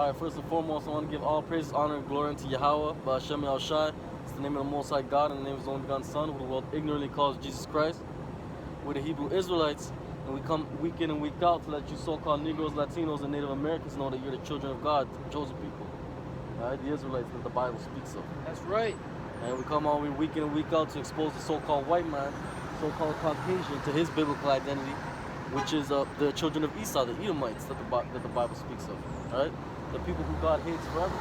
Alright, first and foremost, I want to give all praise, honor, and glory unto Yahweh, Ba'Shem Yahushai. It's the name of the Most High God and the name of His only begotten Son, who the world ignorantly calls Jesus Christ. We're the Hebrew Israelites, and we come week in and week out to let you so-called Negroes, Latinos, and Native Americans know that you're the children of God, the chosen people. Alright, the Israelites that the Bible speaks of. That's right. And we come on week in and week out to expose the so-called white man, so-called Caucasian, to his biblical identity, which is the children of Esau, the Edomites that the Bible speaks of. Alright? The people who God hates forever.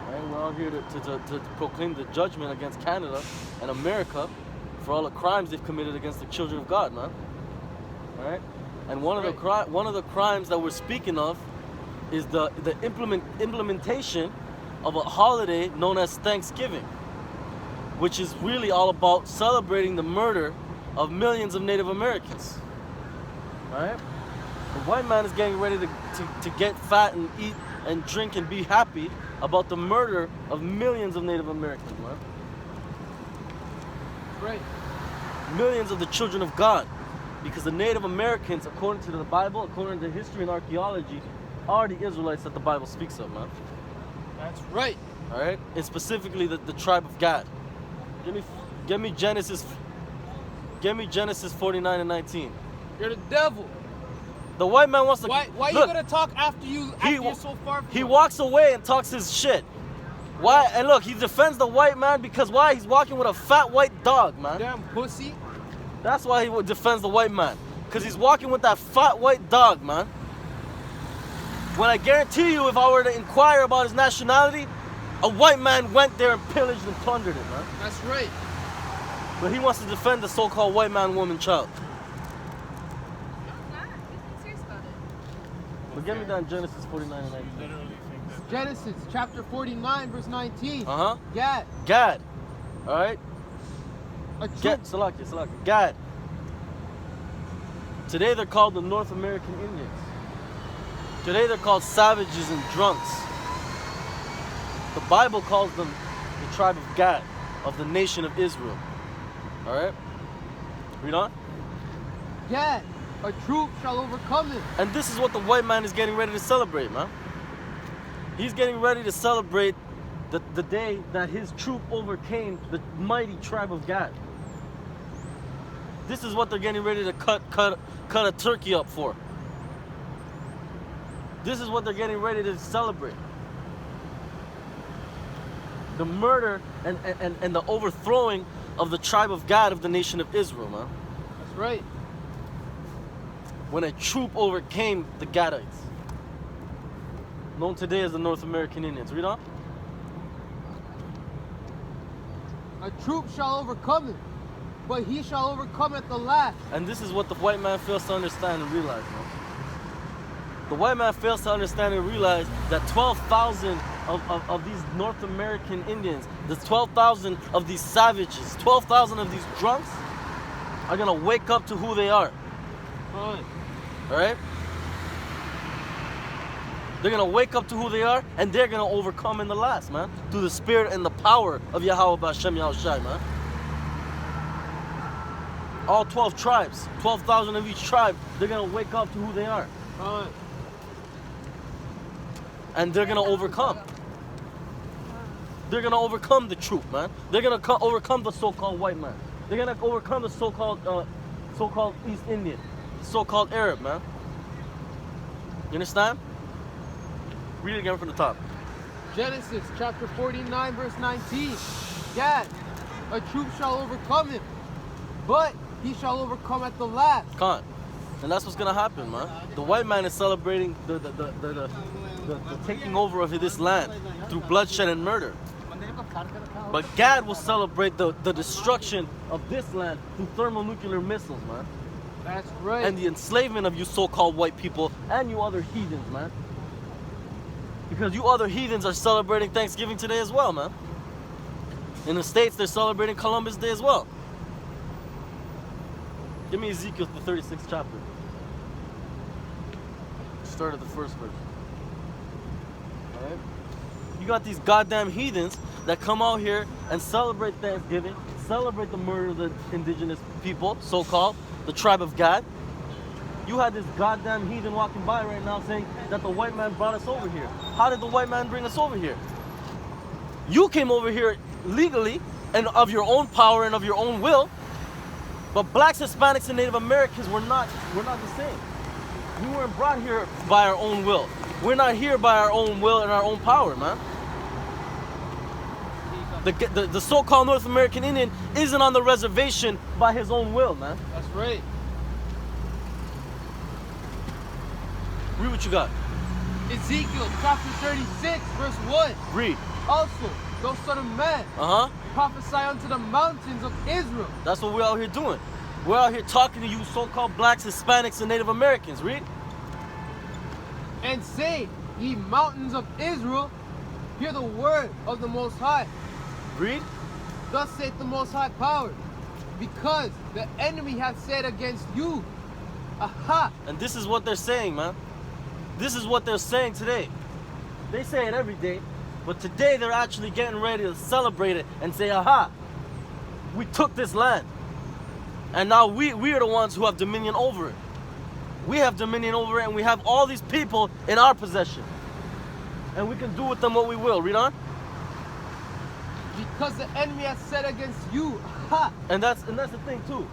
Right? We're out here to proclaim the judgment against Canada and America for all the crimes they've committed against the children of God, man. Alright? And one of the crimes that we're speaking of is the implementation of a holiday known as Thanksgiving, which is really all about celebrating the murder of millions of Native Americans. Alright? The white man is getting ready to get fat and eat and drink and be happy about the murder of millions of Native Americans, man. Right. Millions of the children of God. Because the Native Americans, according to the Bible, according to history and archaeology, are the Israelites that the Bible speaks of, man. That's right. Alright? And specifically the tribe of Gad. Give me Genesis 49 and 19. You're the devil. The white man wants to... Why look, you gonna talk after you're so far from He him? walks away and talks his shit. Why? And look, he defends the white man because why? He's walking with a fat white dog, man. Damn pussy. That's why he defends the white man. Because he's walking with that fat white dog, man. When I guarantee you, if I were to inquire about his nationality, a white man went there and pillaged and plundered it, man. That's right. But he wants to defend the so-called white man, woman, child. But get me down Genesis 49 and 19. Genesis chapter 49, verse 19. Uh-huh. Gad. Gad. Alright? A troop. Salakia. Gad. Today they're called the North American Indians. Today they're called savages and drunks. The Bible calls them the tribe of Gad, of the nation of Israel. Alright? Read on. Gad. A troop shall overcome it. And this is what the white man is getting ready to celebrate, man. He's getting ready to celebrate the day that his troop overcame the mighty tribe of Gad. This is what they're getting ready to cut a turkey up for. This is what they're getting ready to celebrate. The murder and the overthrowing of the tribe of Gad of the nation of Israel, man. That's right. When a troop overcame the Gadites, known today as the North American Indians. Read on. A troop shall overcome it, but he shall overcome at the last. And this is what the white man fails to understand and realize, man. The white man fails to understand and realize that 12,000 of these North American Indians, the 12,000 of these savages, 12,000 of these drunks are gonna wake up to who they are. Right. Alright? They're gonna wake up to who they are and they're gonna overcome in the last, man. Through the spirit and the power of Yahweh Ba'Shem Yahushai, man. All 12 tribes, 12,000 of each tribe, they're gonna wake up to who they are. Right. And they're gonna overcome. They're gonna overcome the troop, man. They're gonna overcome the so-called white man. They're gonna overcome the so-called East Indian, so-called Arab, man. You understand? Read it again from the top. Genesis chapter 49, verse 19. Gad, a troop shall overcome him, but he shall overcome at the last. Khan. And that's what's gonna happen, man. The white man is celebrating the taking over of this land through bloodshed and murder. But Gad will celebrate the destruction of this land through thermonuclear missiles, man. That's right. And the enslavement of you so-called white people and you other heathens, man. Because you other heathens are celebrating Thanksgiving today as well, man. In the States, they're celebrating Columbus Day as well. Give me Ezekiel, the 36th chapter. Start at the first verse. Alright? You got these goddamn heathens that come out here and celebrate Thanksgiving, celebrate the murder of the indigenous people, so-called, the tribe of Gad. You had this goddamn heathen walking by right now saying that the white man brought us over here. How did the white man bring us over here? You came over here legally and of your own power and of your own will. But blacks, Hispanics, and Native Americans were not the same. We weren't brought here by our own will. We're not here by our own will and our own power, man. The so-called North American Indian isn't on the reservation by his own will, man. That's right. Read what you got. Ezekiel chapter 36, verse 1. Read. Also, thou son of man, prophesy unto the mountains of Israel. That's what we're out here doing. We're out here talking to you so-called blacks, Hispanics, and Native Americans. Read. And say, ye mountains of Israel, hear the word of the Most High. Read. Thus saith the Most High Power, because the enemy hath said against you, aha. And this is what they're saying, man. This is what they're saying today. They say it every day, but today they're actually getting ready to celebrate it and say, aha, we took this land. And now we are the ones who have dominion over it. We have dominion over it, and we have all these people in our possession. And we can do with them what we will. Read on. Because the enemy has said against you, aha. And that's the thing too.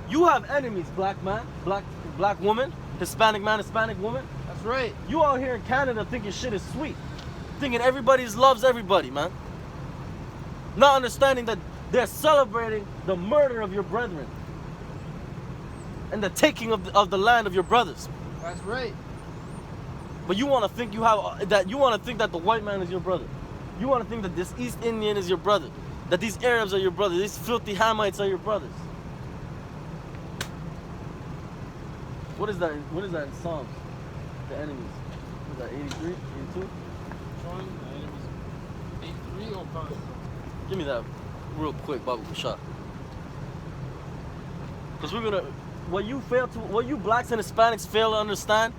You have enemies, black man, black woman, Hispanic man, Hispanic woman. That's right. You out here in Canada thinking shit is sweet. Thinking everybody loves everybody, man. Not understanding that they're celebrating the murder of your brethren. And the taking of the land of your brothers. That's right. But you want to think that the white man is your brother. You want to think that this East Indian is your brother. That these Arabs are your brothers. These filthy Hamites are your brothers. What is that in Psalms? The enemies. What is that, 83, 82? The enemies 83 or pound? Give me that real quick, Baba Shah. Because what you blacks and Hispanics fail to understand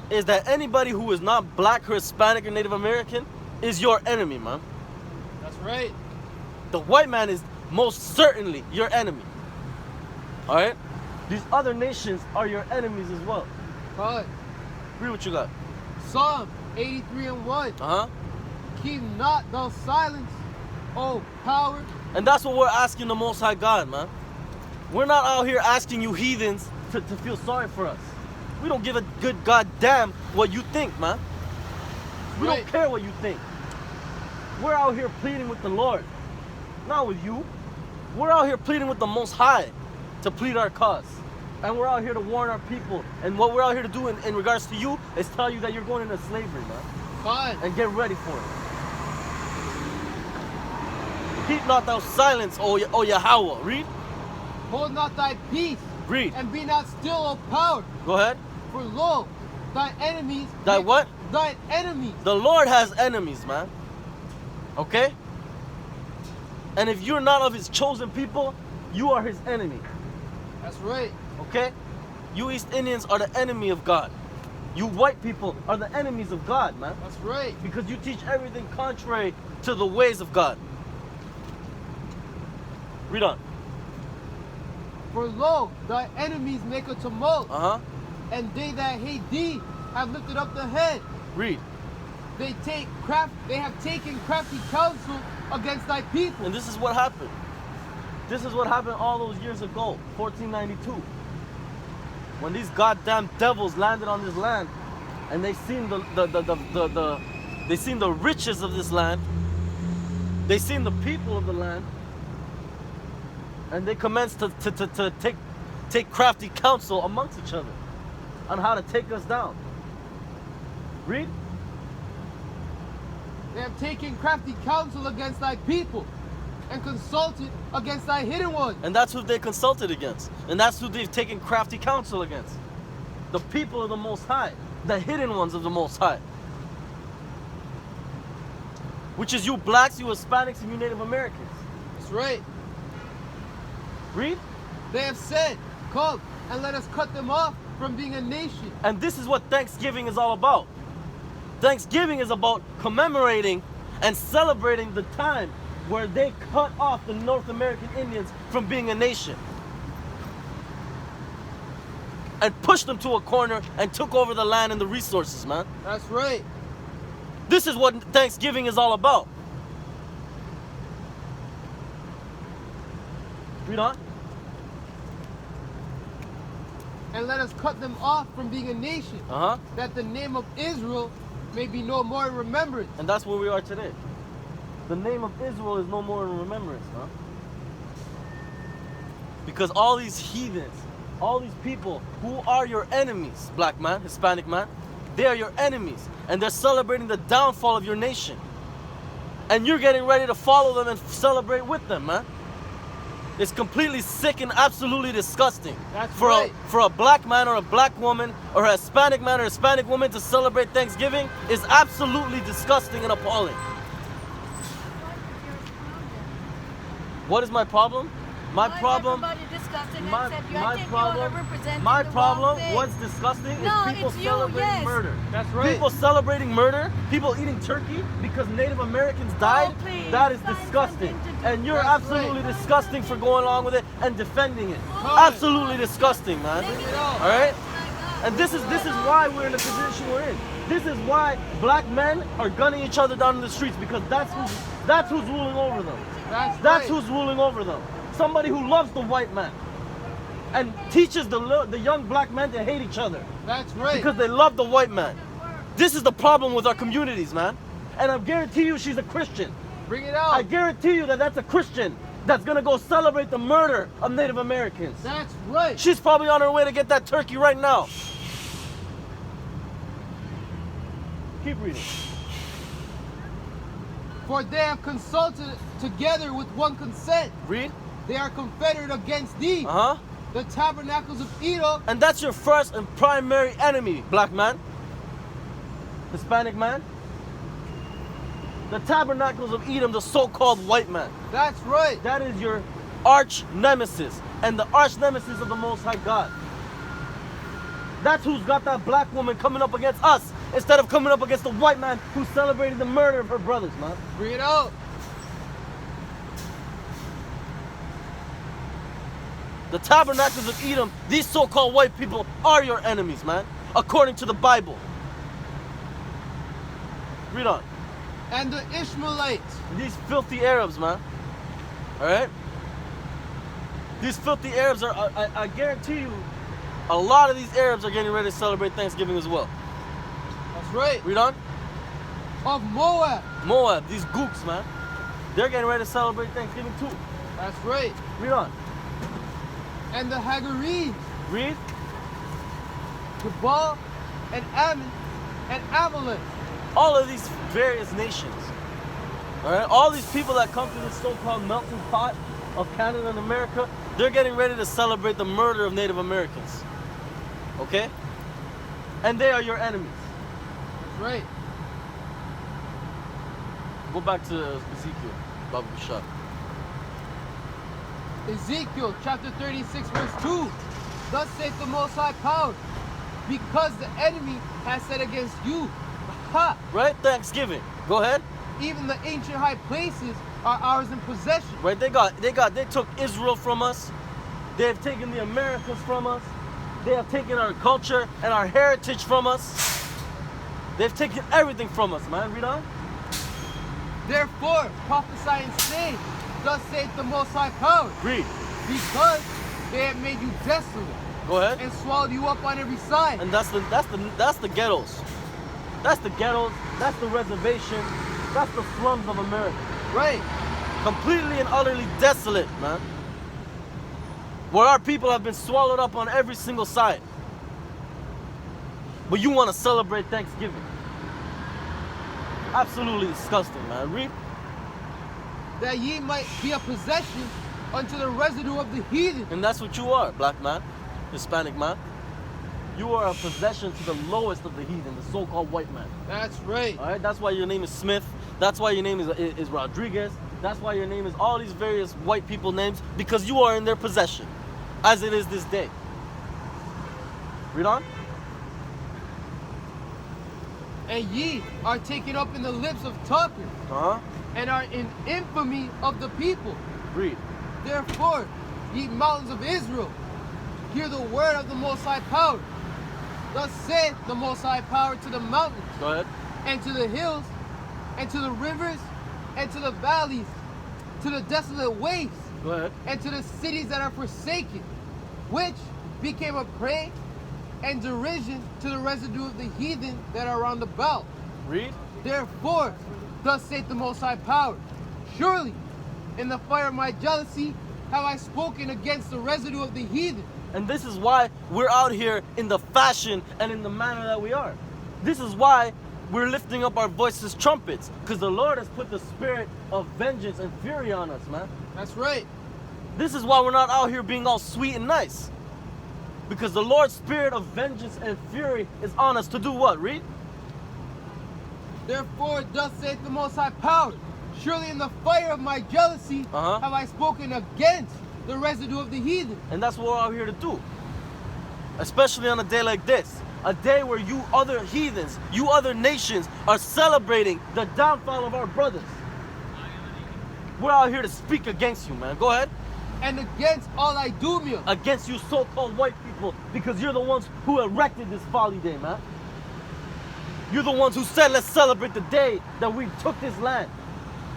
is that anybody who is not black or Hispanic or Native American is your enemy, man. That's right. The white man is most certainly your enemy. All right? These other nations are your enemies as well. Right. Read what you got. Psalm 83 and 1. Keep not thou silence, O power. And that's what we're asking the Most High God, man. We're not out here asking you heathens to feel sorry for us. We don't give a good goddamn what you think, man. We don't care what you think. We're out here pleading with the Lord, not with you. We're out here pleading with the Most High to plead our cause. And we're out here to warn our people. And what we're out here to do in regards to you is tell you that you're going into slavery, man. Fine. And get ready for it. Keep not thou silence, O Yahweh. Read. Hold not thy peace. Read. And be not still, O power. Go ahead. For lo, thy enemies. Thy what? Thine enemies. The Lord has enemies, man. Okay? And if you're not of his chosen people, you are his enemy. That's right. Okay? You East Indians are the enemy of God. You white people are the enemies of God, man. That's right. Because you teach everything contrary to the ways of God. Read on. For lo, thy enemies make a tumult. Uh-huh. And they that hate thee have lifted up the head. Read. They have taken crafty counsel against thy people. And this is what happened. This is what happened all those years ago, 1492. When these goddamn devils landed on this land and they seen they seen the riches of this land. They seen the people of the land. And they commenced to take crafty counsel amongst each other on how to take us down. Read. They have taken crafty counsel against thy people and consulted against thy hidden ones. And that's who they consulted against. And that's who they've taken crafty counsel against. The people of the Most High. The hidden ones of the Most High. Which is you blacks, you Hispanics, and you Native Americans. That's right. Read. They have said, come and let us cut them off from being a nation. And this is what Thanksgiving is all about. Thanksgiving is about commemorating and celebrating the time where they cut off the North American Indians from being a nation. and pushed them to a corner and took over the land and the resources, man. That's right. This is what Thanksgiving is all about. Read on. And let us cut them off from being a nation, Uh-huh. that the name of Israel may be no more in remembrance. And that's where we are today. The name of Israel is no more in remembrance, huh? Because all these heathens, all these people who are your enemies, black man, Hispanic man, they are your enemies. And they're celebrating the downfall of your nation. And you're getting ready to follow them and celebrate with them, man. It's completely sick and absolutely disgusting. That's for right. For a black man or a black woman or a Hispanic man or a Hispanic woman to celebrate Thanksgiving is absolutely disgusting and appalling. What is my problem? My problem. My problem. What's disgusting No, is people it's you, celebrating yes. murder. That's right. People celebrating murder, people eating turkey because Native Americans died. please, That is find disgusting. something to do. And you're That's absolutely right. disgusting for going along with it and defending it. Right. Absolutely disgusting, man. Take it off. All right? And this is why we're in the position we're in. This is why black men are gunning each other down in the streets, because that's who's ruling over them. That's That's right. who's ruling over them. Somebody who loves the white man and teaches the young black men to hate each other That's right. because they love the white man. This is the problem with our communities, man. And I guarantee you she's a Christian. Bring it I out. guarantee you that that's a Christian that's gonna go celebrate the murder of Native Americans. That's right. She's probably on her way to get that turkey right now. Keep reading. For they have consulted together with one consent. Read. They are confederate against thee, Uh-huh. the tabernacles of Edom. And that's your first and primary enemy, black man. Hispanic man. The tabernacles of Edom, the so-called white man. That's right. That is your arch nemesis and the arch nemesis of the Most High God. That's who's got that black woman coming up against us instead of coming up against the white man who's celebrating the murder of her brothers, man. Bring it out. The tabernacles of Edom, these so-called white people are your enemies, man, according to the Bible. Read on. And the Ishmaelites. These filthy Arabs, man. All right? These filthy Arabs are, I guarantee you, a lot of these Arabs are getting ready to celebrate Thanksgiving as well. That's right. Read on. Of Moab. Moab, these gooks, man. They're getting ready to celebrate Thanksgiving too. That's right. Read on. And the Hagarenes. Read. Gebal and Ammon and Amalek. All of these various nations. All right? All these people that come to this so-called melting pot of Canada and America, they're getting ready to celebrate the murder of Native Americans. Okay? And they are your enemies. That's right. Go back to Ezekiel, Baba Bashar. Ezekiel chapter 36 verse 2. Thus saith the Most High Power, because the enemy has said against you, ha, Right? Thanksgiving. Go ahead. even the ancient high places are ours in possession. Right? They took Israel from us. They have taken the Americas from us. They have taken our culture and our heritage from us. They've taken everything from us, man. Read on. Therefore prophesy and say, thus saith the Most High Power, Read. because they have made you desolate Go ahead. and swallowed you up on every side. And that's the ghettos. That's the ghettos. That's the reservation. That's the slums of America. Right. Completely and utterly desolate, man. Where our people have been swallowed up on every single side. But you want to celebrate Thanksgiving. Absolutely disgusting, man. Read. That ye might be a possession unto the residue of the heathen. And that's what you are, black man, Hispanic man. You are a possession to the lowest of the heathen, the so-called white man. That's right. All right, that's why your name is Smith. That's why your name is Rodriguez. That's why your name is all these various white people names, because you are in their possession, as it is this day. Read on. And ye are taken up in the lips of talkers, Uh-huh. and are in infamy of the people. Read. Therefore, ye mountains of Israel, hear the word of the Most High Power. Thus saith the Most High Power to the mountains, Go ahead. and to the hills, and to the rivers, and to the valleys, to the desolate wastes, Go ahead. and to the cities that are forsaken, which became a prey and derision to the residue of the heathen that are round about. Read. Therefore, thus saith the Most High Power, surely in the fire of my jealousy have I spoken against the residue of the heathen. And this is why we're out here in the fashion and in the manner that we are. This is why we're lifting up our voices trumpets, because the Lord has put the spirit of vengeance and fury on us, man. That's right. This is why we're not out here being all sweet and nice. Because the Lord's spirit of vengeance and fury is on us to do what? Read. Therefore, thus saith the Most High Power, surely in the fire of my jealousy have I spoken against the residue of the heathen. And that's what we're out here to do. Especially on a day like this. A day where you other heathens, you other nations are celebrating the downfall of our brothers. We're out here to speak against you, man. Go ahead. And against all Idumea. Against you so-called white people, because you're the ones who erected this folly day, man. You're the ones who said, let's celebrate the day that we took this land.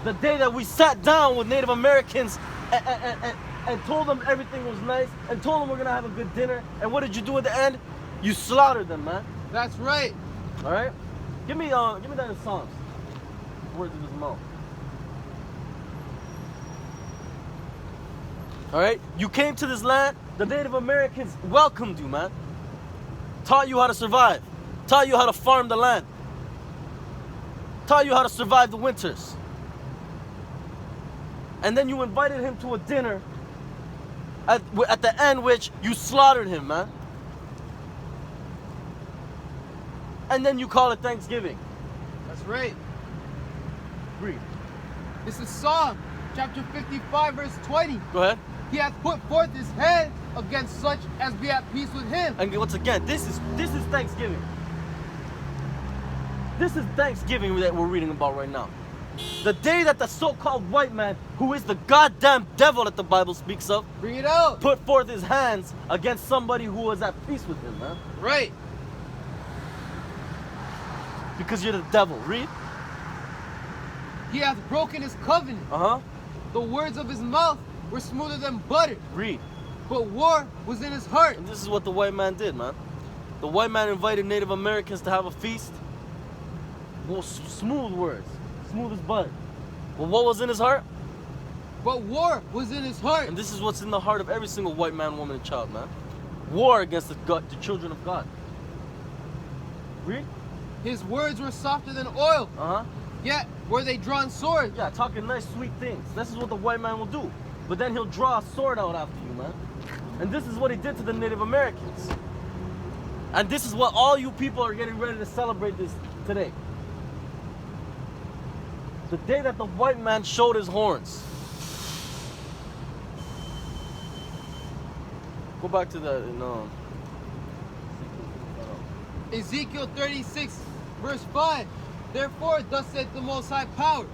The day that we sat down with Native Americans and told them everything was nice, and told them we're gonna have a good dinner. And what did you do at the end? You slaughtered them, man. That's right. All right? Give me that in Psalms. Words of his mouth. All right? You came to this land, the Native Americans welcomed you, man. Taught you how to survive. Taught you how to farm the land. Taught you how to survive the winters. And then you invited him to a dinner at the end which you slaughtered him, man. And then you call it Thanksgiving. That's right. Read. This is Psalm chapter 55, verse 20. Go ahead. He hath put forth his hand against such as be at peace with him. And once again, this is Thanksgiving. This is Thanksgiving that we're reading about right now. The day that the so-called white man, who is the goddamn devil that the Bible speaks of, Bring it out. put forth his hands against somebody who was at peace with him, man. Right. Because you're the devil. Read. He hath broken his covenant. Uh-huh. The words of his mouth were smoother than butter, Read. but war was in his heart. And this is what the white man did, man. The white man invited Native Americans to have a feast. Well, smooth words. Smooth as butter. But what was in his heart? But war was in his heart. And this is what's in the heart of every single white man, woman, and child, man. War against the children of God. Read. His words were softer than oil, Uh-huh. yet were they drawn swords. Yeah, talking nice, sweet things. This is what the white man will do. But then he'll draw a sword out after you, man. And this is what he did to the Native Americans. And this is what all you people are getting ready to celebrate this today. The day that the white man showed his horns. Go back to that, no. Ezekiel 36, verse 5. Therefore, thus saith the Most High Power,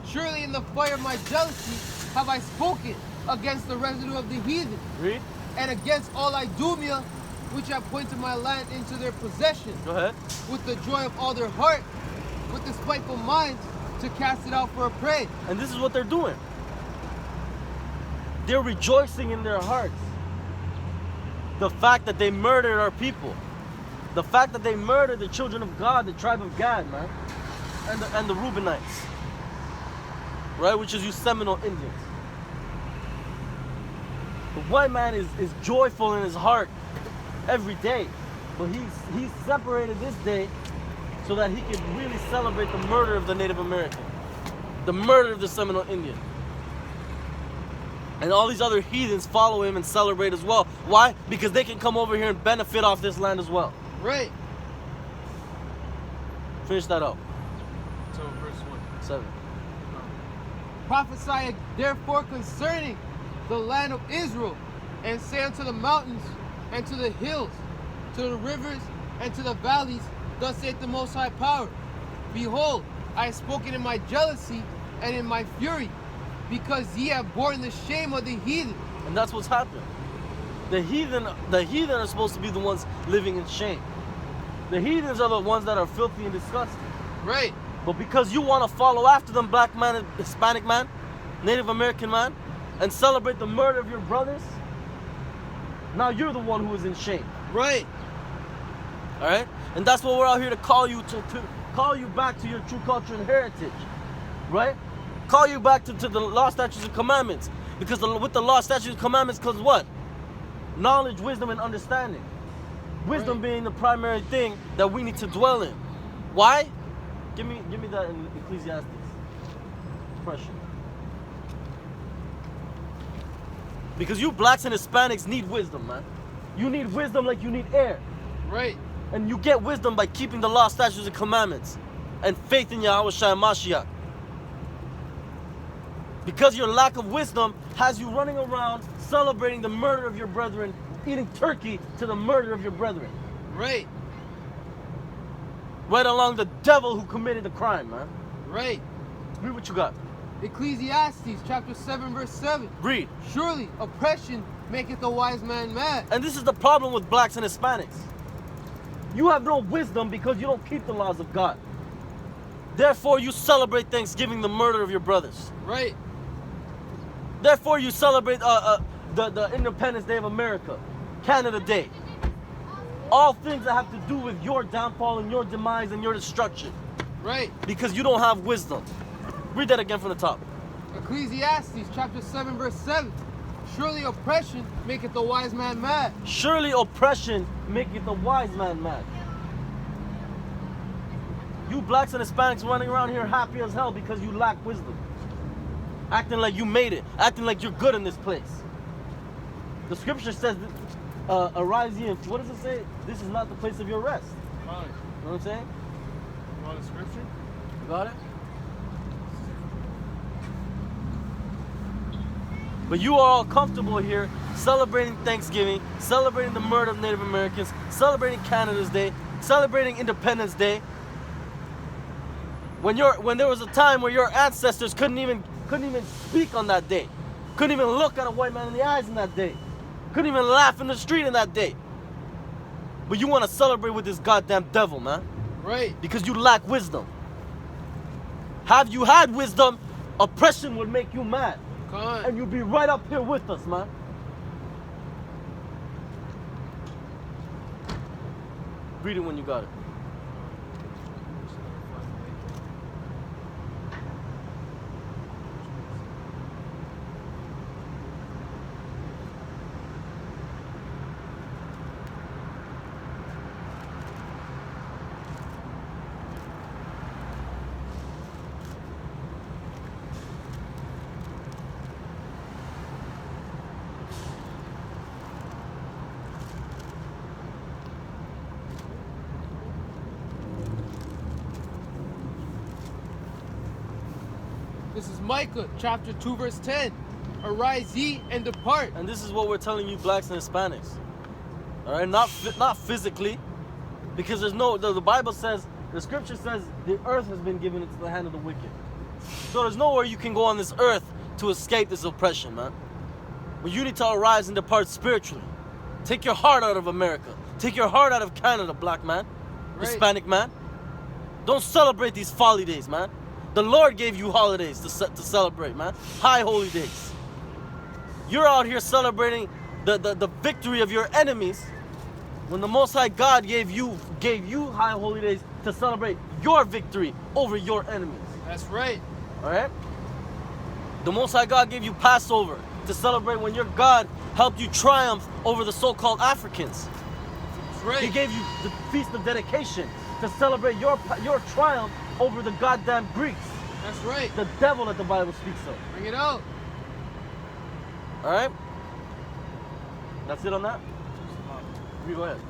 surely in the fire of my jealousy have I spoken against the residue of the heathen, Read. and against all Idumea, which have pointed my land into their possession, Go ahead. with the joy of all their heart, with the spiteful minds, to cast it out for a prey. And this is what they're doing. They're rejoicing in their hearts. The fact that they murdered our people. The fact that they murdered the children of God, the tribe of Gad, man. And the Reubenites. Right? Which is you Seminole Indians. The white man is joyful in his heart every day. But he's separated this day so that he can really celebrate the murder of the Native American. The murder of the Seminole Indian. And all these other heathens follow him and celebrate as well. Why? Because they can come over here and benefit off this land as well. Right. Finish that up. So verse 1. 7. Prophesy therefore concerning the land of Israel, and say unto the mountains, and to the hills, to the rivers, and to the valleys, thus saith the Most High Power, behold, I have spoken in my jealousy and in my fury, because ye have borne the shame of the heathen. And that's what's happened. The heathen are supposed to be the ones living in shame. The heathens are the ones that are filthy and disgusting. Right. But because you want to follow after them, black man, and Hispanic man, Native American man, and celebrate the murder of your brothers, now you're the one who is in shame. Right. All right? And that's what we're out here to call you to call you back to your true culture and heritage. Right? Call you back to the law, statutes, and commandments. Because with the law, statutes, and commandments comes what? Knowledge, wisdom, and understanding. Wisdom being the primary thing that we need to dwell in. Why? Give me that in Ecclesiastes. Oppression. Because you blacks and Hispanics need wisdom, man. You need wisdom like you need air. Right. And you get wisdom by keeping the law, statutes, and commandments. And faith in Yahweh Shai Mashiach. Because your lack of wisdom has you running around celebrating the murder of your brethren, eating turkey to the murder of your brethren. Right. Right along the devil who committed the crime, man. Right. Read what you got. Ecclesiastes chapter 7 verse 7. Read. Surely oppression maketh the wise man mad. And this is the problem with blacks and Hispanics. You have no wisdom because you don't keep the laws of God. Therefore, you celebrate Thanksgiving, the murder of your brothers. Right. Therefore, you celebrate the Independence Day of America, Canada Day. All things that have to do with your downfall and your demise and your destruction. Right. Because you don't have wisdom. Read that again from the top. Ecclesiastes chapter 7 verse 7. Surely oppression maketh the wise man mad. Surely oppression maketh the wise man mad. You blacks and Hispanics running around here happy as hell because you lack wisdom. Acting like you made it. Acting like you're good in this place. The scripture says, arise ye and what does it say? This is not the place of your rest. Right. You know what I'm saying? You want the scripture? You got it? But you are all comfortable here celebrating Thanksgiving, celebrating the murder of Native Americans, celebrating Canada's Day, celebrating Independence Day. When there was a time where your ancestors couldn't even speak on that day. Couldn't even look at a white man in the eyes in that day. Couldn't even laugh in the street in that day. But you want to celebrate with this goddamn devil, man. Right. Because you lack wisdom. Have you had wisdom, oppression would make you mad. Come on. And you'll be right up here with us, man. Read it when you got it. This is Micah chapter 2 verse 10. Arise ye and depart. And this is what we're telling you blacks and Hispanics. All right, not physically, because there's no, the Bible says, the scripture says the earth has been given into the hand of the wicked. So there's nowhere you can go on this earth to escape this oppression, man. But you need to arise and depart spiritually. Take your heart out of America. Take your heart out of Canada, black man, Right. Hispanic man. Don't celebrate these folly days, man. The Lord gave you holidays to celebrate, man. High holy days. You're out here celebrating the victory of your enemies when the Most High God gave you high holy days to celebrate your victory over your enemies. That's right. All right? The Most High God gave you Passover to celebrate when your God helped you triumph over the so-called Africans. That's right. He gave you the Feast of Dedication to celebrate your triumph over the goddamn Greeks. That's right. The devil that the Bible speaks of. Bring it out. All right? That's it on that? You go ahead.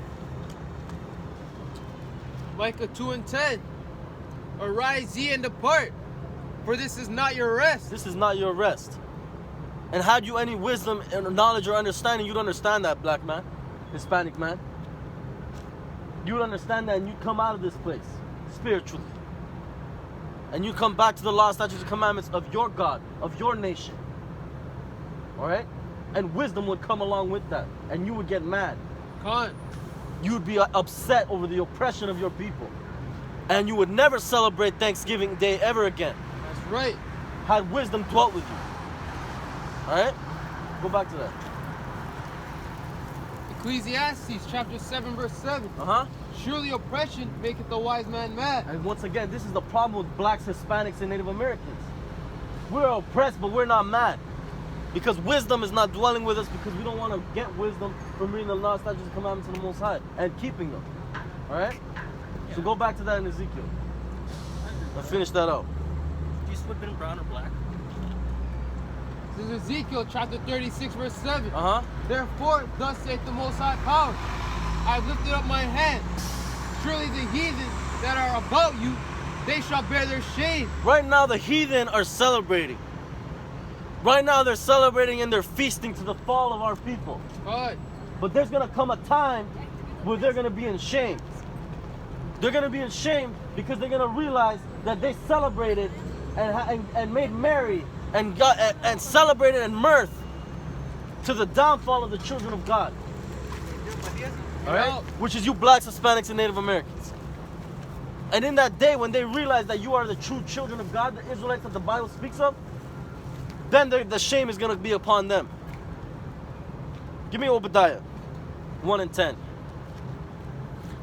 Micah 2 and 10. Arise ye and depart, for this is not your rest. This is not your rest. And had you any wisdom and knowledge or understanding, you'd understand that, black man, Hispanic man. You would understand that and you'd come out of this place spiritually. And you come back to the law, statutes, and commandments of your God, of your nation. All right? and wisdom would come along with that, and you would get mad. Con. You would be upset over the oppression of your people, and you would never celebrate Thanksgiving Day ever again. That's right. Had wisdom dwelt with you. All right, go back to that. Ecclesiastes chapter 7 verse 7. Uh-huh. Surely oppression maketh the wise man mad. And once again, this is the problem with blacks, Hispanics, and Native Americans. We're oppressed, but we're not mad. Because wisdom is not dwelling with us, because we don't want to get wisdom from reading the law, statutes, and commandments of the Most High and keeping them. All right? So go back to that in Ezekiel. Let's finish that out. Do you would have been brown or black? This is Ezekiel chapter 36 verse 7. Uh-huh. Therefore, thus saith the Most High Power, I have lifted up my hand. Surely the heathen that are about you, they shall bear their shame. Right now, the heathen are celebrating. Right now, they're celebrating and they're feasting to the fall of our people. God. But there's going to come a time where they're going to be in shame. They're going to be in shame because they're going to realize that they celebrated and made merry and celebrated and mirth to the downfall of the children of God. All right? Which is you blacks, Hispanics, and Native Americans. And in that day, when they realize that you are the true children of God, the Israelites that the Bible speaks of, then the shame is going to be upon them. Give me Obadiah 1 and 10.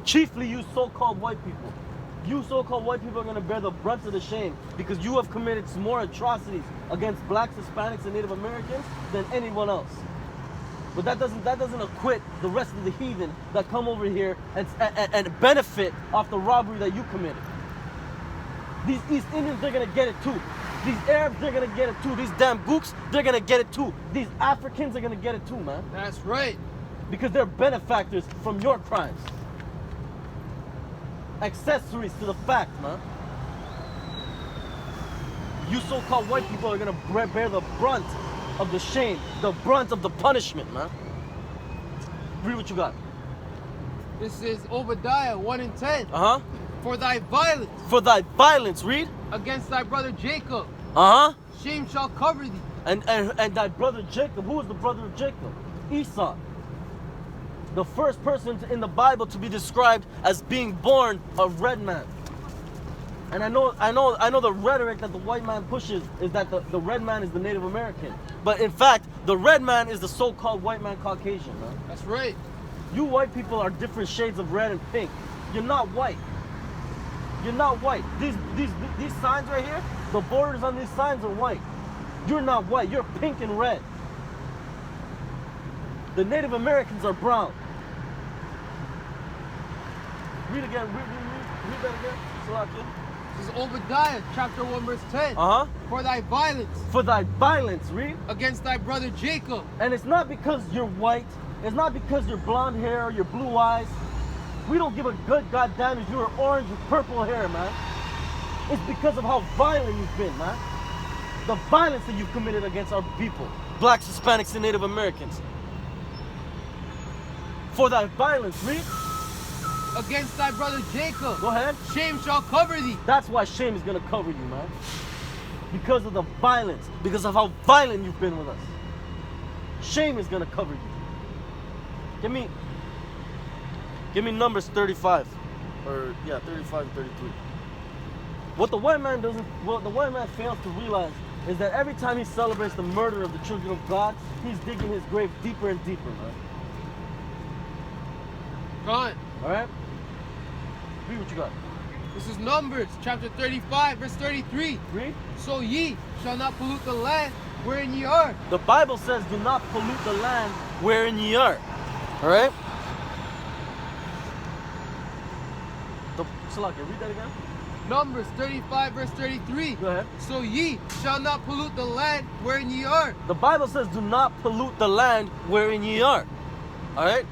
Chiefly you so-called white people. You so-called white people are going to bear the brunt of the shame because you have committed more atrocities against blacks, Hispanics, and Native Americans than anyone else. But that doesn't acquit the rest of the heathen that come over here and benefit off the robbery that you committed. These East Indians, they're going to get it too. These Arabs, they're going to get it too. These damn gooks, they're going to get it too. These Africans are going to get it too, man. That's right. Because they're benefactors from your crimes. Accessories to the fact, man. You so-called white people are going to bear the brunt of the shame, the brunt of the punishment, man. Read what you got. This is Obadiah 1 and 10. Uh-huh. For thy violence. For thy violence, read. Against thy brother Jacob. Uh-huh. Shame shall cover thee. And thy brother Jacob, who is the brother of Jacob? Esau. The first person in the Bible to be described as being born a red man. And I know the rhetoric that the white man pushes is that the red man is the Native American. But in fact, the red man is the so-called white man Caucasian, man. That's right. You white people are different shades of red and pink. You're not white. You're not white. These signs right here, the borders on these signs are white. You're not white. You're pink and red. The Native Americans are brown. Read again. Read that again. Salakia. This is Obadiah chapter 1 verse 10. Uh-huh. For thy violence. For thy violence, read. Against thy brother Jacob. And it's not because you're white. It's not because you're blonde hair or your blue eyes. We don't give a good goddamn if you're orange with purple hair, man. It's because of how violent you've been, man. The violence that you've committed against our people. Blacks, Hispanics, and Native Americans. For thy violence, read. Against thy brother Jacob. Go ahead. Shame shall cover thee. That's why shame is going to cover you, man. Because of the violence. Because of how violent you've been with us. Shame is going to cover you. Give me Numbers 35. Or, yeah, 35 and 33. What the white man fails to realize is that every time he celebrates the murder of the children of God, he's digging his grave deeper and deeper, man. Gone. All right? Read what you got. This is Numbers chapter 35 verse 33. Read. So ye shall not pollute the land wherein ye are. The Bible says, do not pollute the land wherein ye are. All right? Salakia, read that again. Numbers 35 verse 33. Go ahead. So ye shall not pollute the land wherein ye are. The Bible says, do not pollute the land wherein ye are. All right?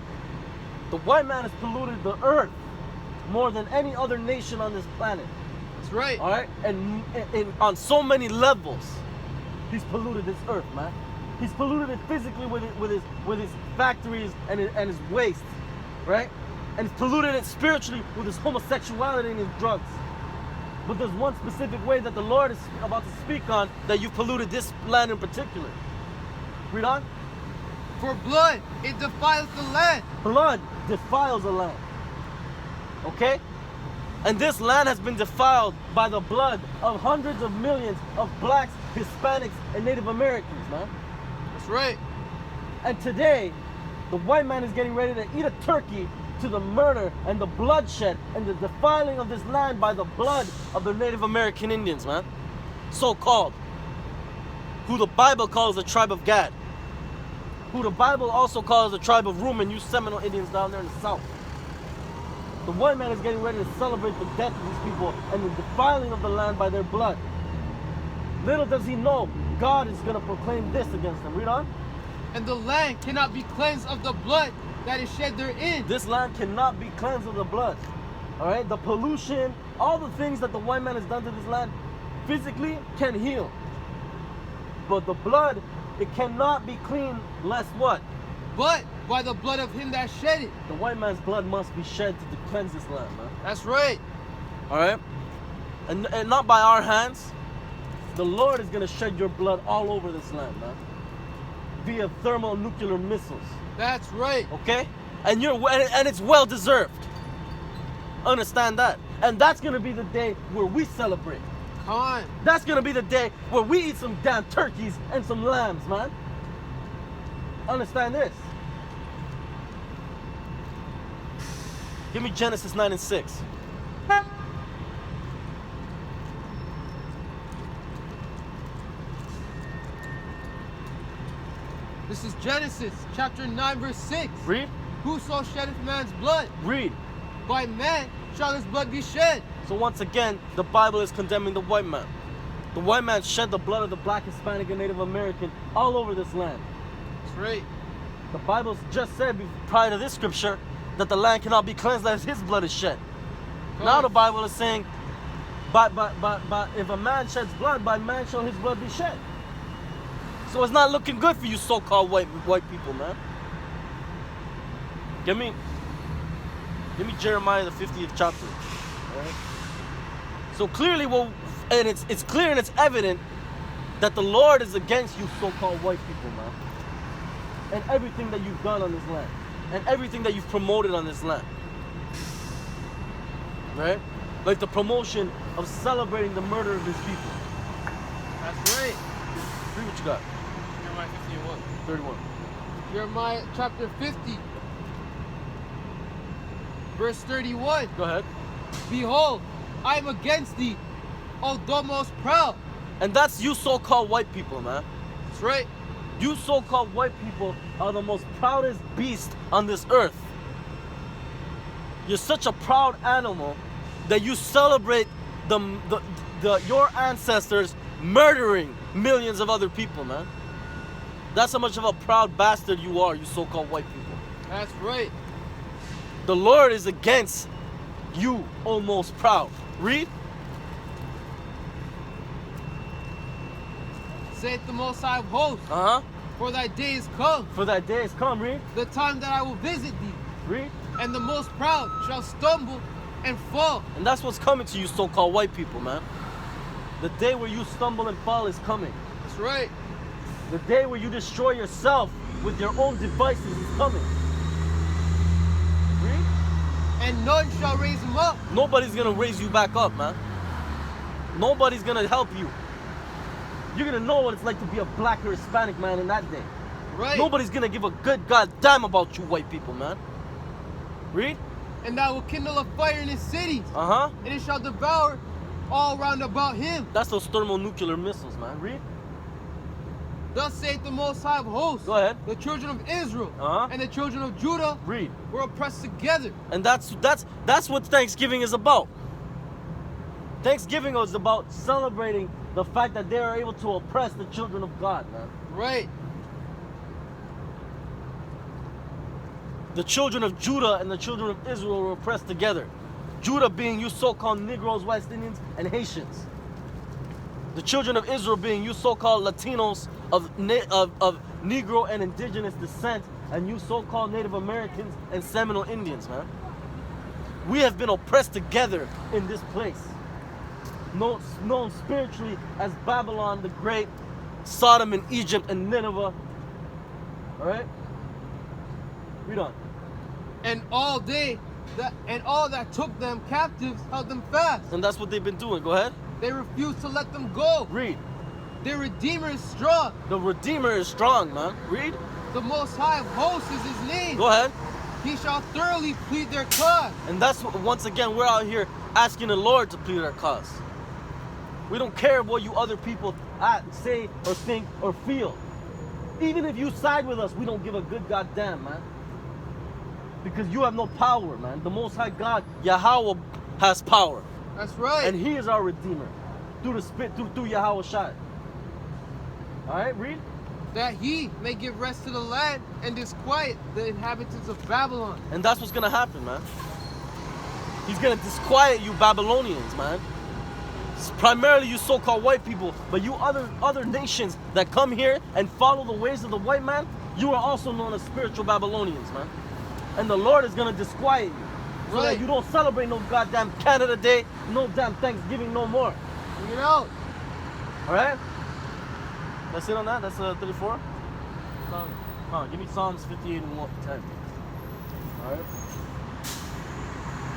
The white man has polluted the earth more than any other nation on this planet. That's right. All right? And on so many levels, he's polluted this earth, man. He's polluted it physically with his factories and his waste, right? And he's polluted it spiritually with his homosexuality and his drugs. But there's one specific way that the Lord is about to speak on that you've polluted this land in particular. Read on. For blood, it defiles the land. Blood defiles the land. Okay? And this land has been defiled by the blood of hundreds of millions of blacks, Hispanics, and Native Americans, man. That's right. And today, the white man is getting ready to eat a turkey to the murder and the bloodshed and the defiling of this land by the blood of the Native American Indians, man. So-called. Who the Bible calls the tribe of Gad. Who the Bible also calls the tribe of Reuben, you Seminole Indians down there in the south. The white man is getting ready to celebrate the death of these people and the defiling of the land by their blood. Little does he know, God is going to proclaim this against them. Read on. And the land cannot be cleansed of the blood that is shed therein. This land cannot be cleansed of the blood. All right? The pollution, all the things that the white man has done to this land physically can heal. But the blood, it cannot be clean lest what? But by the blood of him that shed it. The white man's blood must be shed to cleanse this land, man. That's right. All right? And not by our hands. The Lord is going to shed your blood all over this land, man. Via thermonuclear missiles. That's right. Okay? And it's well deserved. Understand that. And that's going to be the day where we celebrate. Come on. That's going to be the day where we eat some damn turkeys and some lambs, man. Understand this. Give me Genesis 9 and 6. This is Genesis chapter 9 verse 6. Read. Whoso sheddeth man's blood, Read. by man shall his blood be shed. So once again, the Bible is condemning the white man. The white man shed the blood of the black, Hispanic, and Native American all over this land. That's right. The Bible just said prior to this scripture that the land cannot be cleansed unless his blood is shed. Now the Bible is saying, but if a man sheds blood, by man shall his blood be shed. So it's not looking good for you so-called white people, man. Give me Jeremiah the 50th chapter. All right? So clearly, and it's clear and it's evident that the Lord is against you so-called white people, man. And everything that you've done on this land. And everything that you've promoted on this land. Right? Like the promotion of celebrating the murder of his people. That's right. Read what you got. Jeremiah 51. 31. Jeremiah chapter 50. Verse 31. Go ahead. Behold, I am against thee, O thou most proud. And that's you so-called white people, man. That's right. You so-called white people are the most proudest beast on this earth. You're such a proud animal that you celebrate your ancestors murdering millions of other people, man. That's how much of a proud bastard you are, you so-called white people. That's right. The Lord is against you, almost proud. Read. Saith the Most High of Hosts, Uh-huh. for thy day is come, For that day is come, read. the time that I will visit thee, Read. and the most proud shall stumble and fall. And that's what's coming to you so-called white people, man. The day where you stumble and fall is coming. That's right. The day where you destroy yourself with your own devices is coming. Read. And none shall raise him up. Nobody's gonna raise you back up, man. Nobody's gonna help you. You're gonna know what it's like to be a black or Hispanic man in that day. Right. Nobody's gonna give a good goddamn about you white people, man. Read. And thou will kindle a fire in his cities, Uh-huh. and it shall devour all round about him. That's those thermonuclear missiles, man. Read. Thus saith the Most High of Hosts, Go ahead. the children of Israel Uh-huh. and the children of Judah Read. were oppressed together. And that's what Thanksgiving is about. Thanksgiving is about celebrating the fact that they are able to oppress the children of God, man. Right. The children of Judah and the children of Israel were oppressed together. Judah being you so-called Negroes, West Indians, and Haitians. The children of Israel being you so-called Latinos of Negro and indigenous descent, and you so-called Native Americans and Seminole Indians, man. We have been oppressed together in this place. Known spiritually as Babylon the Great, Sodom and Egypt and Nineveh. Alright? Read on. And all that took them captives held them fast. And that's what they've been doing. Go ahead. They refused to let them go. Read. Their Redeemer is strong. The Redeemer is strong, man. Read. The Most High of Hosts is his name. Go ahead. He shall thoroughly plead their cause. And that's what, once again, we're out here asking the Lord to plead our cause. We don't care what you other people say or think or feel. Even if you side with us, we don't give a good goddamn, man. Because you have no power, man. The Most High God, Yahweh, has power. That's right. And He is our Redeemer. Through the Spirit, through Yahweh Shai. Alright, read. That he may give rest to the land and disquiet the inhabitants of Babylon. And that's what's gonna happen, man. He's gonna disquiet you Babylonians, man. It's primarily you so-called white people, but you other nations that come here and follow the ways of the white man, you are also known as spiritual Babylonians, man. And the Lord is gonna disquiet you. So Right. that you don't celebrate no goddamn Canada Day, no damn Thanksgiving no more. You know? Alright? That's it on that? That's 34? Give me Psalms 58 and 10. Alright?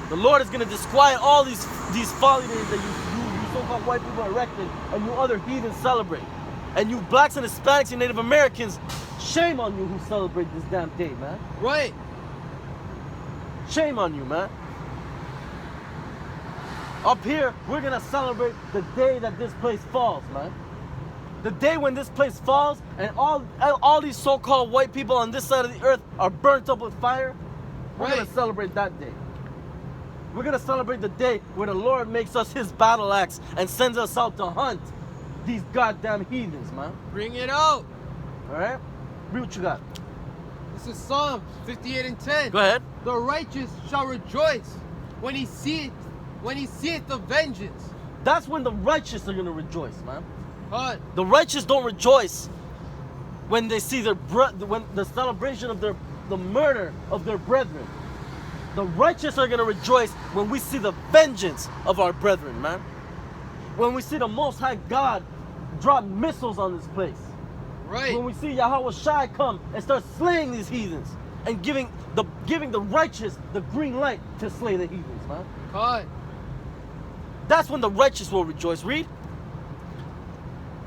The Lord is going to disquiet all these folly days that you so-called white people erected and you other heathens celebrate. And you blacks and Hispanics and Native Americans, shame on you who celebrate this damn day, man. Right. Shame on you, man. Up here, we're going to celebrate the day that this place falls, man. The day when this place falls and all these so-called white people on this side of the earth are burnt up with fire, we're Right. going to celebrate that day. We're going to celebrate the day where the Lord makes us his battle axe and sends us out to hunt these goddamn heathens, man. Bring it out. All right? Read what you got. This is Psalms 58 and 10. Go ahead. The righteous shall rejoice when he seeth the vengeance. That's when the righteous are going to rejoice, man. God. The righteous don't rejoice when they see when the celebration of the murder of their brethren. The righteous are going to rejoice when we see the vengeance of our brethren, man. When we see the Most High God drop missiles on this place. Right. When we see Yahweh Shai come and start slaying these heathens and giving the righteous the green light to slay the heathens, man. God. That's when the righteous will rejoice. Read.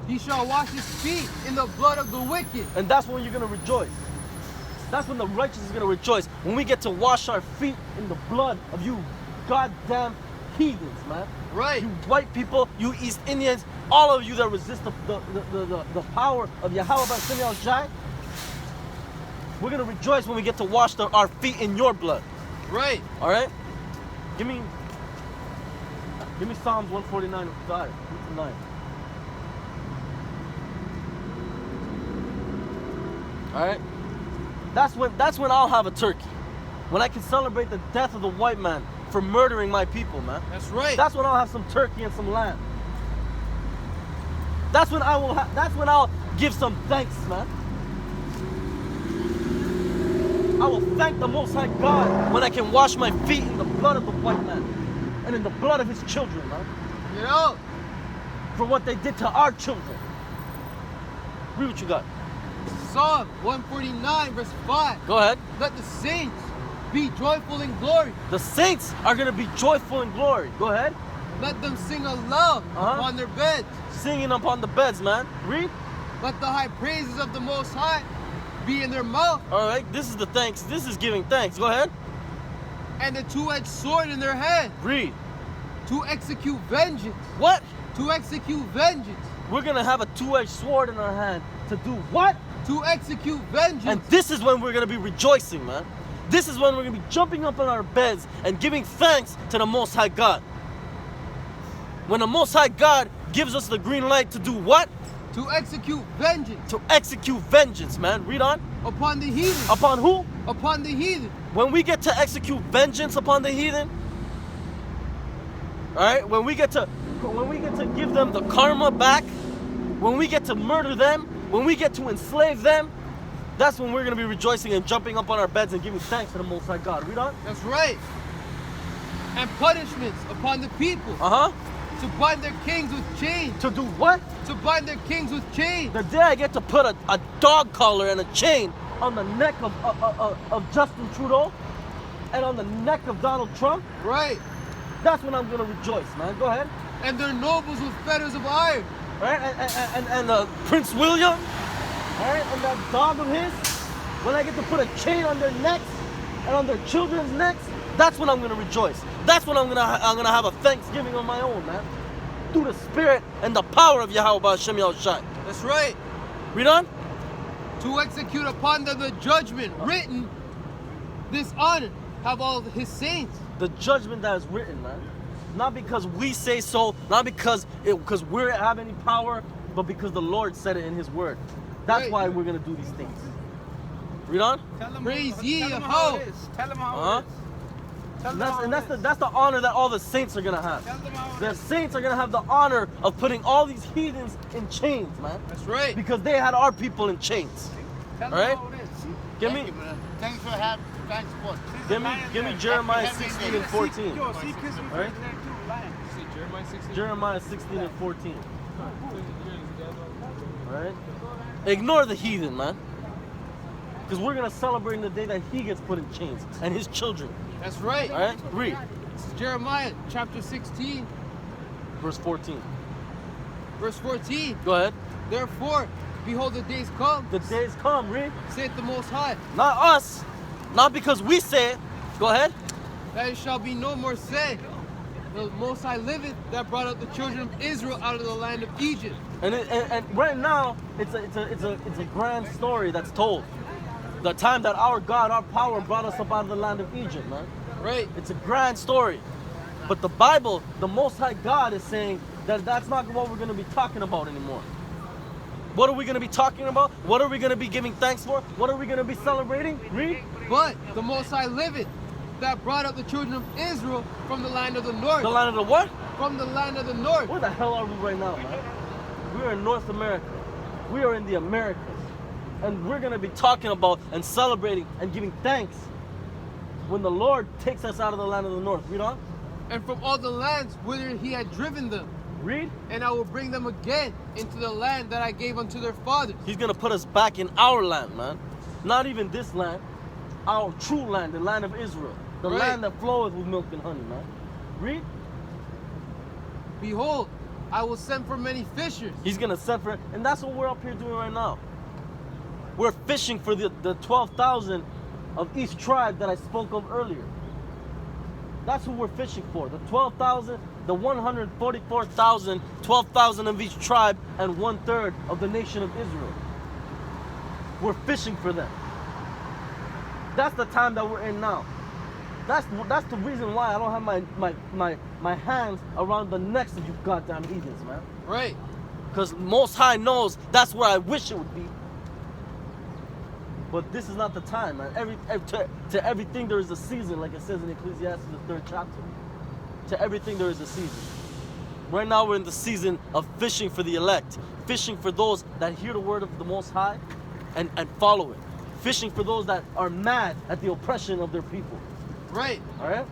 He shall wash his feet in the blood of the wicked. And that's when you're going to rejoice. That's when the righteous is going to rejoice. When we get to wash our feet in the blood of you goddamn heathens, man. Right. You white people, you East Indians, all of you that resist the power of Yahweh B'Shem Yahweh Shai. We're going to rejoice when we get to wash our feet in your blood. Right. All right? Give me Psalms 149 5 to 9. All right? That's when I'll have a turkey. When I can celebrate the death of the white man for murdering my people, man. That's right. That's when I'll have some turkey and some lamb. That's when I'll give some thanks, man. I will thank the Most High God when I can wash my feet in the blood of the white man and in the blood of his children, man. You know? For what they did to our children. Read what you got. Psalm 149 verse 5. Go ahead. Let the saints be joyful in glory. The saints are going to be joyful in glory. Go ahead. Let them sing aloud upon their beds. Singing upon the beds, man. Read. Let the high praises of the Most High be in their mouth. All right. This is the thanks. This is giving thanks. Go ahead. And the two-edged sword in their hand. Read. To execute vengeance. What? To execute vengeance. We're going to have a two-edged sword in our hand to do what? To execute vengeance. And this is when we're going to be rejoicing, man. This is when we're going to be jumping up on our beds and giving thanks to the Most High God. When the Most High God gives us the green light to do what? To execute vengeance. To execute vengeance, man. Read on. Upon the heathen. Upon who? Upon the heathen. When we get to execute vengeance upon the heathen, all right, when we get to give them the karma back, when we get to murder them, when we get to enslave them, that's when we're going to be rejoicing and jumping up on our beds and giving thanks to the Most High God. Read on. That's right. And punishments upon the people. To bind their kings with chains. To do what? To bind their kings with chains. The day I get to put a dog collar and a chain on the neck of Justin Trudeau and on the neck of Donald Trump, Right. that's when I'm gonna rejoice, man. Go ahead. And their nobles with fetters of iron. All right, and Prince William, all right, and that dog of his, when I get to put a chain on their necks and on their children's necks, that's when I'm gonna rejoice. That's when I'm gonna have a Thanksgiving on my own, man. Through the spirit and the power of Yahweh Hashem Yahushai. That's right. Read on. To execute upon them the judgment written, this honor have all his saints. The judgment that is written, man. Not because we say so, not because we have any power, but because the Lord said it in His Word. That's Right. why we're gonna do these things. Read on. Tell them Praise ye tell them how. how it is. Tell them how Uh-huh. it is. Tell them how And it is. that's the honor that all the saints are gonna have. Tell them how it The is. saints are gonna have the honor of putting all these heathens in chains, man. That's right. Because they had our people in chains. Tell All right? them how it is. Give Thank me, you, brother. Thanks for having transport. give me Jeremiah 16 and 14. Yo, see, kiss me All right? there too, lying. Jeremiah 16 and 14. All right? Ignore the heathen, man. Because we're gonna celebrate the day that he gets put in chains and his children. That's right. All right? Read This is Jeremiah chapter 16, verse 14. verse 14. Go ahead. Therefore, behold, the days come, The days come, read. saith the Most High, Not us, not because we say it. Go ahead. that it shall be no more said, the Most High liveth, that brought out the children of Israel out of the land of Egypt. And right now, it's a grand story that's told. The time that our God, our power, brought us up out of the land of Egypt, man. Right. It's a grand story. But the Bible, the Most High God is saying that that's not what we're going to be talking about anymore. What are we going to be talking about? What are we going to be giving thanks for? What are we going to be celebrating? Read. But the Most High liveth, that brought up the children of Israel from the land of the north. The land of the what? From the land of the north. Where the hell are we right now, man? We're in North America. We are in the Americas. And we're going to be talking about and celebrating and giving thanks when the Lord takes us out of the land of the north. Read on. And from all the lands whither he had driven them. Read. And I will bring them again into the land that I gave unto their fathers. He's going to put us back in our land, man. Not even this land. Our true land, the land of Israel. The Right. land that floweth with milk and honey, man. Read. Behold, I will send for many fishers. He's going to send for it. And that's what we're up here doing right now. We're fishing for the 12,000 of each tribe that I spoke of earlier. That's who we're fishing for. The 12,000, the 144,000, 12,000 of each tribe, and 1/3 of the nation of Israel. We're fishing for them. That's the time that we're in now. That's the reason why I don't have my hands around the necks of you goddamn heathens, man. Right. Because Most High knows that's where I wish it would be. But this is not the time, man. To everything there is a season, like it says in Ecclesiastes, the 3rd chapter. To everything there is a season. Right now we're in the season of fishing for the elect. Fishing for those that hear the word of the Most High and follow it. Fishing for those that are mad at the oppression of their people. Right. All right?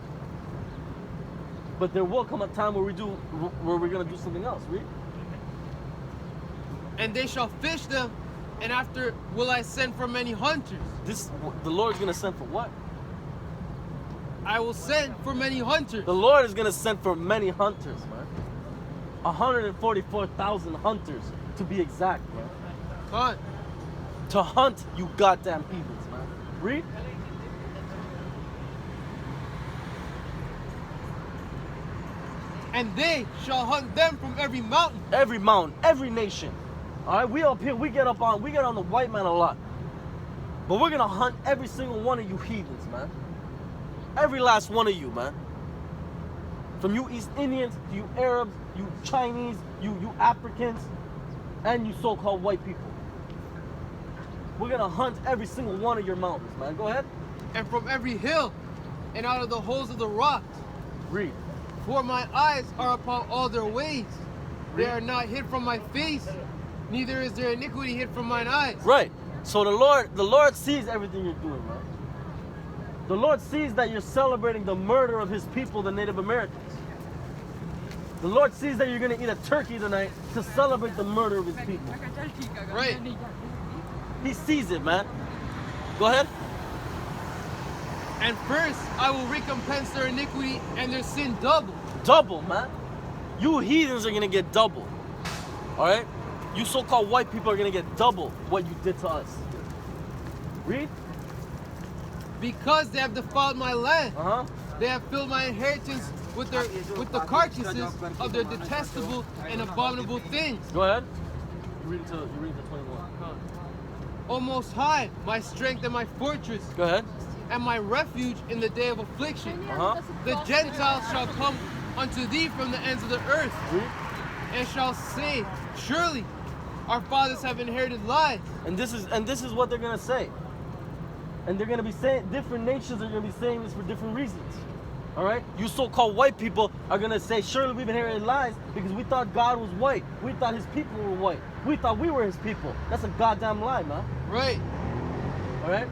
But there will come a time where we're going to do something else. Read. And they shall fish them, and after will I send for many hunters. The Lord's going to send for what? I will send for many hunters. The Lord is going to send for many hunters, man. 144,000 hunters, to be exact, man. Hunt. To hunt you goddamn heathens, man. Read. And they shall hunt them from every mountain. Every mountain, every nation. All right, we up here, we get on the white man a lot. But we're going to hunt every single one of you heathens, man. Every last one of you, man. From you East Indians, to you Arabs, you Chinese, you Africans, and you so-called white people. We're going to hunt every single one of your mountains, man. Go ahead. And from every hill, and out of the holes of the rocks. Read. For my eyes are upon all their ways. They Read. are not hid from my face, neither is there iniquity hid from mine eyes. Right. So the Lord sees everything you're doing, man. The Lord sees that you're celebrating the murder of his people, the Native Americans. The Lord sees that you're going to eat a turkey tonight to celebrate the murder of his people. Right. He sees it, man. Go ahead. And first I will recompense their iniquity and their sin double. Double, man. You heathens are gonna get double. Alright? You so-called white people are gonna get double what you did to us. Read. Because they have defiled my land, Uh-huh. they have filled my inheritance with the carcasses of their detestable and abominable things. Go ahead. You read to 21. O Most High, my strength and my fortress, Go ahead. and my refuge in the day of affliction. Uh-huh. The Gentiles shall come unto thee from the ends of the earth, Read. and shall say, surely our fathers have inherited lies. And this is what they're gonna say. And they're gonna be saying, different nations are gonna be saying this for different reasons. Alright? You so-called white people are gonna say, surely we've inherited lies because we thought God was white. We thought his people were white. We thought we were his people. That's a goddamn lie, man. Right. Alright?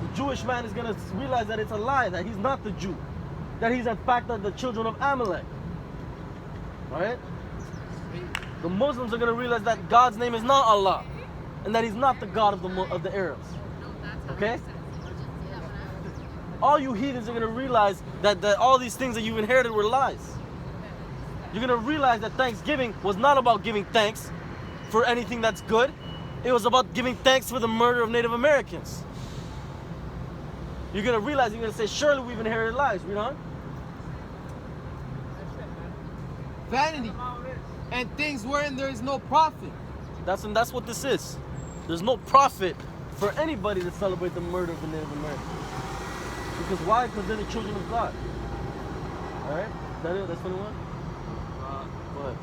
The Jewish man is gonna realize that it's a lie, that he's not the Jew. That he's in fact the children of Amalek. Alright? The Muslims are gonna realize that God's name is not Allah. And that he's not the God of the Arabs. Okay? All you heathens are gonna realize that all these things that you inherited were lies. You're gonna realize that Thanksgiving was not about giving thanks for anything that's good. It was about giving thanks for the murder of Native Americans. You're gonna realize, you're gonna say, surely we've inherited lies. Read on. Vanity and things wherein there is no profit. That's what this is. There's no profit for anybody to celebrate the murder of the Native Americans. Because why? Because they're the children of God. Alright? Is that it? That's 21? Go ahead.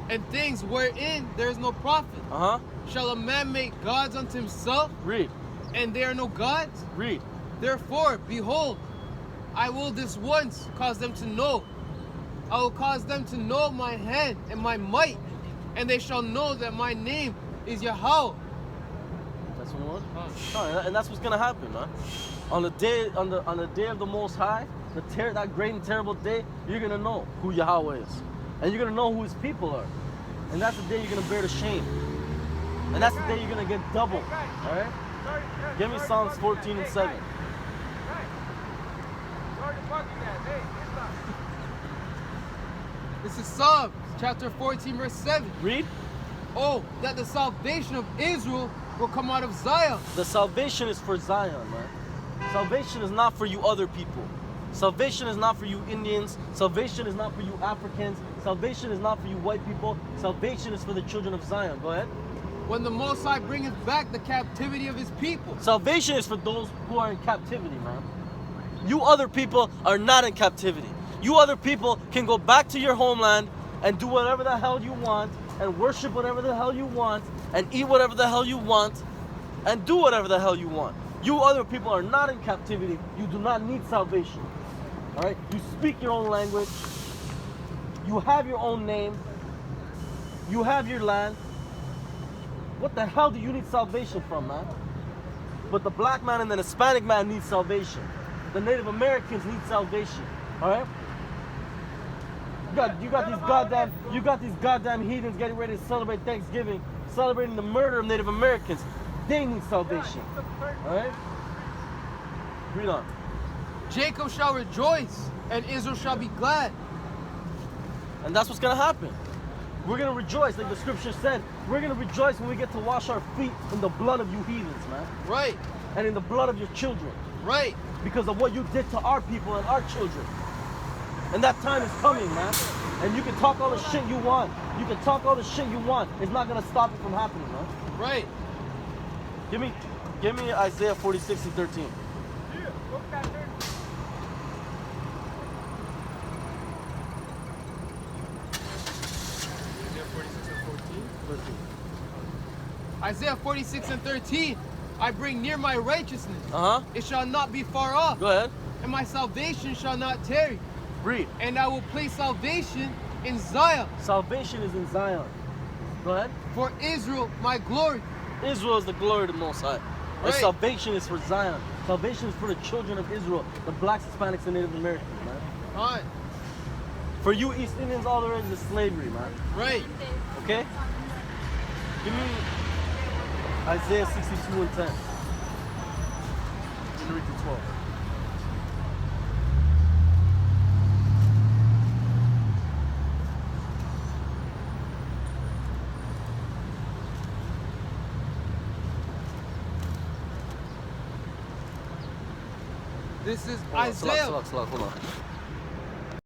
And things wherein there is no profit. Uh-huh. Shall a man make gods unto himself, Read. and there are no gods? Read. Therefore, behold, I will this once cause them to know. I will cause them to know my hand and my might, and they shall know that my name is Yahweh. That's 21? Oh, and that's what's gonna happen, man. On the day of the Most High, that great and terrible day, you're gonna know who Yahweh is. And you're gonna know who his people are. And that's the day you're gonna bear the shame. And that's the day you're gonna get double. Alright? Give me Psalms 14 and 7. This is Psalms chapter 14, verse 7. Read. Oh, that the salvation of Israel will come out of Zion. The salvation is for Zion, man. Salvation is not for you other people. Salvation is not for you Indians. Salvation is not for you Africans. Salvation is not for you white people. Salvation is for the children of Zion. Go ahead. When the Most High bringeth back the captivity of his people. Salvation is for those who are in captivity, man. You other people are not in captivity. You other people can go back to your homeland and do whatever the hell you want and worship whatever the hell you want and eat whatever the hell you want and do whatever the hell you want. You other people are not in captivity. You do not need salvation. All right? You speak your own language. You have your own name. You have your land. What the hell do you need salvation from, man? But the black man and the Hispanic man need salvation. The Native Americans need salvation. All right? You got these goddamn heathens getting ready to celebrate Thanksgiving, celebrating the murder of Native Americans. They need salvation. All right? Read on. Jacob shall rejoice, and Israel shall be glad. And that's what's gonna happen. We're gonna rejoice, like the scripture said. We're gonna rejoice when we get to wash our feet in the blood of you heathens, man. Right, And in the blood of your children. right. Because of what you did to our people and our children. And that time is coming, man. And you can talk all the shit you want. You can talk all the shit you want. It's not gonna stop it from happening, man. Right. Give me Isaiah 46 and 13. Isaiah 46 and 13. I bring near my righteousness. Uh-huh. It shall not be far off. Go ahead. And my salvation shall not tarry. Read. And I will place salvation in Zion. Salvation is in Zion. Go ahead. For Israel, my glory. Israel is the glory of the Most High. And Right. salvation is for Zion. Salvation is for the children of Israel, the blacks, Hispanics, and Native Americans, man. Right. For you East Indians, all there is slavery, man. Right. Okay? Give me Isaiah 62 and 10. Read the 12. This is Hold on, Isaiah. Hold on.